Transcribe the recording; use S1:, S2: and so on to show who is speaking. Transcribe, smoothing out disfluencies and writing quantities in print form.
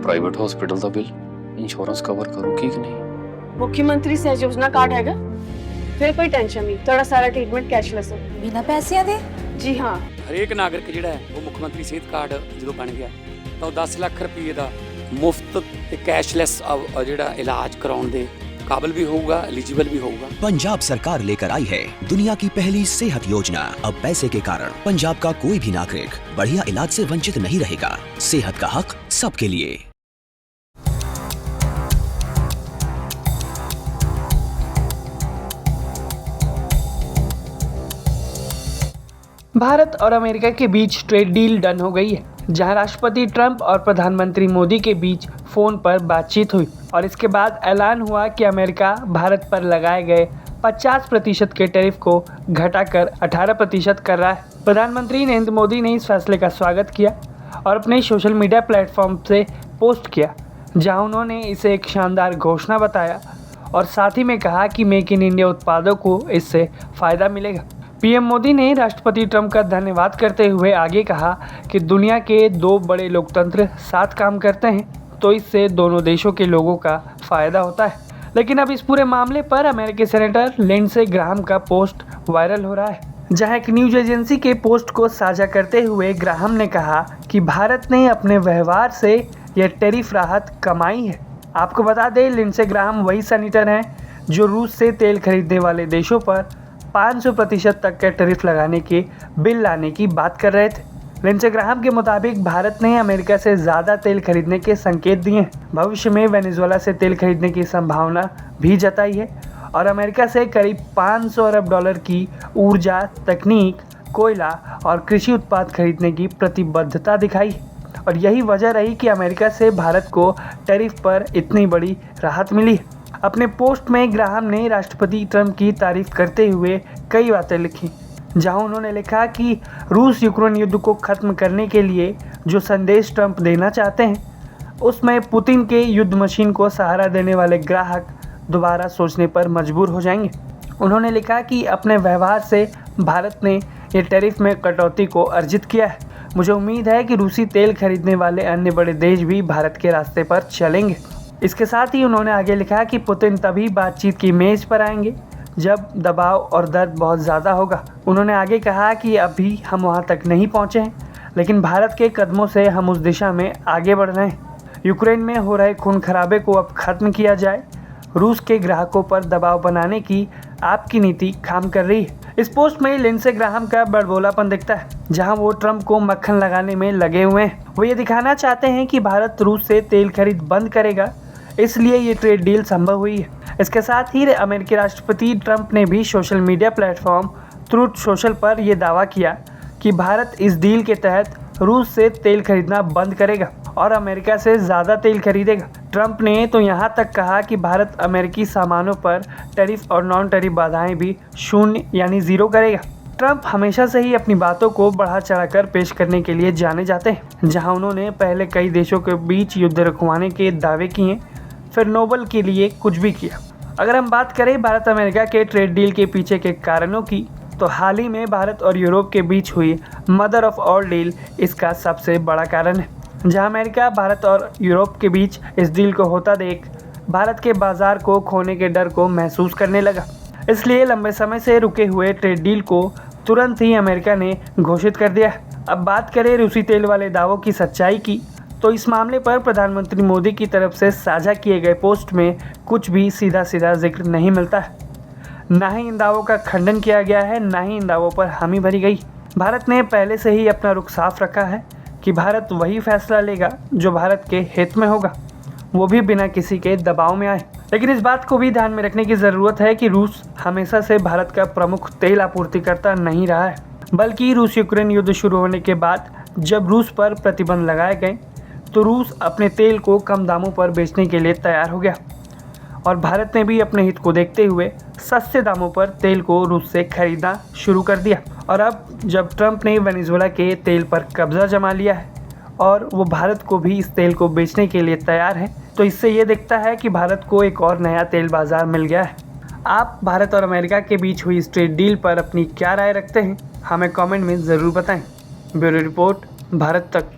S1: Private hospital का bill insurance cover करूगी कि नहीं?
S2: मुख्यमंत्री सहज योजना कार्ड हैगा, फिर कोई टेंशन नहीं, थोड़ा सारा ट्रीटमेंट कैशलेस है।
S3: बिना पैसिਆਂ ਦੇ?
S2: जी हाँ,
S4: ਹਰੇਕ ਨਾਗਰਿਕ ਜਿਹੜਾ ਹੈ ਉਹ ਮੁੱਖ ਮੰਤਰੀ ਸਿਹਤ ਕਾਰਡ ਜਦੋਂ ਬਣ ਗਿਆ ਤਾਂ ਉਹ 10 ਲੱਖ ਰੁਪਏ ਦਾ ਮੁਫਤ ਤੇ ਕੈਸ਼ਲੈਸ ਜਿਹੜਾ ਇਲਾਜ ਕਰਾਉਣ ਦੇ काबिल भी होगा, एलिजिबल भी होगा।
S5: पंजाब सरकार लेकर आई है दुनिया की पहली सेहत योजना। अब पैसे के कारण पंजाब का कोई भी नागरिक बढ़िया इलाज से वंचित नहीं रहेगा। सेहत का हक सबके लिए।
S6: भारत और अमेरिका के बीच ट्रेड डील डन हो गई है, जहां राष्ट्रपति ट्रंप और प्रधानमंत्री मोदी के बीच फ़ोन पर बातचीत हुई और इसके बाद ऐलान हुआ कि अमेरिका भारत पर लगाए गए 50% के टैरिफ को घटाकर 18% कर रहा है। प्रधानमंत्री नरेंद्र मोदी ने इस फैसले का स्वागत किया और अपने सोशल मीडिया प्लेटफॉर्म से पोस्ट किया, जहां उन्होंने इसे एक शानदार घोषणा बताया और साथ ही में कहा कि मेक इन इंडिया उत्पादों को इससे फ़ायदा मिलेगा। पीएम मोदी ने राष्ट्रपति ट्रंप का धन्यवाद करते हुए आगे कहा कि दुनिया के दो बड़े लोकतंत्र साथ काम करते हैं तो इससे दोनों देशों के लोगों का फ़ायदा होता है। लेकिन अब इस पूरे मामले पर अमेरिकी सेनेटर लिंडसे ग्राहम का पोस्ट वायरल हो रहा है, जहां एक न्यूज एजेंसी के पोस्ट को साझा करते हुए ग्राहम ने कहा कि भारत ने अपने व्यवहार से यह टैरिफ राहत कमाई है। आपको बता दें, लिंडसे ग्राहम वही सेनेटर हैं जो रूस से तेल खरीदने वाले देशों पर 500% तक के टैरिफ लगाने के बिल लाने की बात कर रहे थे। लिंडसे ग्राहम के मुताबिक भारत ने अमेरिका से ज़्यादा तेल खरीदने के संकेत दिए हैं। भविष्य में वेनेजुएला से तेल खरीदने की संभावना भी जताई है और अमेरिका से करीब 500 अरब डॉलर की ऊर्जा, तकनीक, कोयला और कृषि उत्पाद खरीदने की प्रतिबद्धता दिखाई है और यही वजह रही कि अमेरिका से भारत को टैरिफ पर इतनी बड़ी राहत मिली है। अपने पोस्ट में ग्राहम ने राष्ट्रपति ट्रंप की तारीफ करते हुए कई बातें लिखी, जहां उन्होंने लिखा कि रूस यूक्रेन युद्ध को ख़त्म करने के लिए जो संदेश ट्रंप देना चाहते हैं उसमें पुतिन के युद्ध मशीन को सहारा देने वाले ग्राहक दोबारा सोचने पर मजबूर हो जाएंगे। उन्होंने लिखा कि अपने व्यवहार से भारत ने ये टैरिफ में कटौती को अर्जित किया है। मुझे उम्मीद है कि रूसी तेल खरीदने वाले अन्य बड़े देश भी भारत के रास्ते पर चलेंगे। इसके साथ ही उन्होंने आगे लिखा कि पुतिन तभी बातचीत की मेज़ पर आएंगे जब दबाव और दर्द बहुत ज़्यादा होगा। उन्होंने आगे कहा कि अभी हम वहां तक नहीं पहुंचे हैं, लेकिन भारत के कदमों से हम उस दिशा में आगे बढ़ रहे हैं। यूक्रेन में हो रहे खून खराबे को अब ख़त्म किया जाए। रूस के ग्राहकों पर दबाव बनाने की आपकी नीति काम कर रही है। इस पोस्ट में लिंडसे ग्राहम का बड़बोलापन दिखता है, जहां वो ट्रंप को मक्खन लगाने में लगे हुए हैं। वो ये दिखाना चाहते हैं कि भारत रूस से तेल खरीद बंद करेगा, इसलिए ये ट्रेड डील संभव हुई है। इसके साथ ही अमेरिकी राष्ट्रपति ट्रंप ने भी social media platform truth social पर यह दावा किया कि भारत इस डील के तहत रूस से तेल खरीदना बंद करेगा और अमेरिका से ज़्यादा तेल खरीदेगा। ट्रंप ने तो यहाँ तक कहा कि भारत अमेरिकी सामानों पर टैरिफ और नॉन टैरिफ बाधाएं भी शून्य यानी ज़ीरो करेगा। ट्रंप हमेशा से ही अपनी बातों को बढ़ा चढ़ाकर पेश करने के लिए जाने जाते हैं, जहाँ उन्होंने पहले कई देशों के बीच युद्ध रुकवाने के दावे किए, फिर नोबेल के लिए कुछ भी किया। अगर हम बात करें भारत अमेरिका के ट्रेड डील के पीछे के कारणों की, तो हाल ही में भारत और यूरोप के बीच हुई मदर ऑफ ऑल डील इसका सबसे बड़ा कारण है, जहां अमेरिका भारत और यूरोप के बीच इस डील को होता देख भारत के बाजार को खोने के डर को महसूस करने लगा। इसलिए लंबे समय से रुके हुए ट्रेड डील को तुरंत ही अमेरिका ने घोषित कर दिया। अब बात करें रूसी तेल वाले दावों की सच्चाई की, तो इस मामले पर प्रधानमंत्री मोदी की तरफ से साझा किए गए पोस्ट में कुछ भी सीधा सीधा जिक्र नहीं मिलता है। ना ही इन दावों का खंडन किया गया है, ना ही इन दावों पर हामी भरी गई। भारत ने पहले से ही अपना रुख साफ रखा है कि भारत वही फैसला लेगा जो भारत के हित में होगा, वो भी बिना किसी के दबाव में आए। लेकिन इस बात को भी ध्यान में रखने की ज़रूरत है कि रूस हमेशा से भारत का प्रमुख तेल आपूर्तिकर्ता नहीं रहा है, बल्कि रूस यूक्रेन युद्ध शुरू होने के बाद जब रूस पर प्रतिबंध लगाए गए तो रूस अपने तेल को कम दामों पर बेचने के लिए तैयार हो गया और भारत ने भी अपने हित को देखते हुए सस्ते दामों पर तेल को रूस से खरीदना शुरू कर दिया। और अब जब ट्रंप ने वेनेजुएला के तेल पर कब्जा जमा लिया है और वो भारत को भी इस तेल को बेचने के लिए तैयार है, तो इससे ये दिखता है कि भारत को एक और नया तेल बाज़ार मिल गया है। आप भारत और अमेरिका के बीच हुई इस ट्रेड डील पर अपनी क्या राय रखते हैं, हमें कमेंट में ज़रूर बताएं। ब्यूरो रिपोर्ट, भारत तक।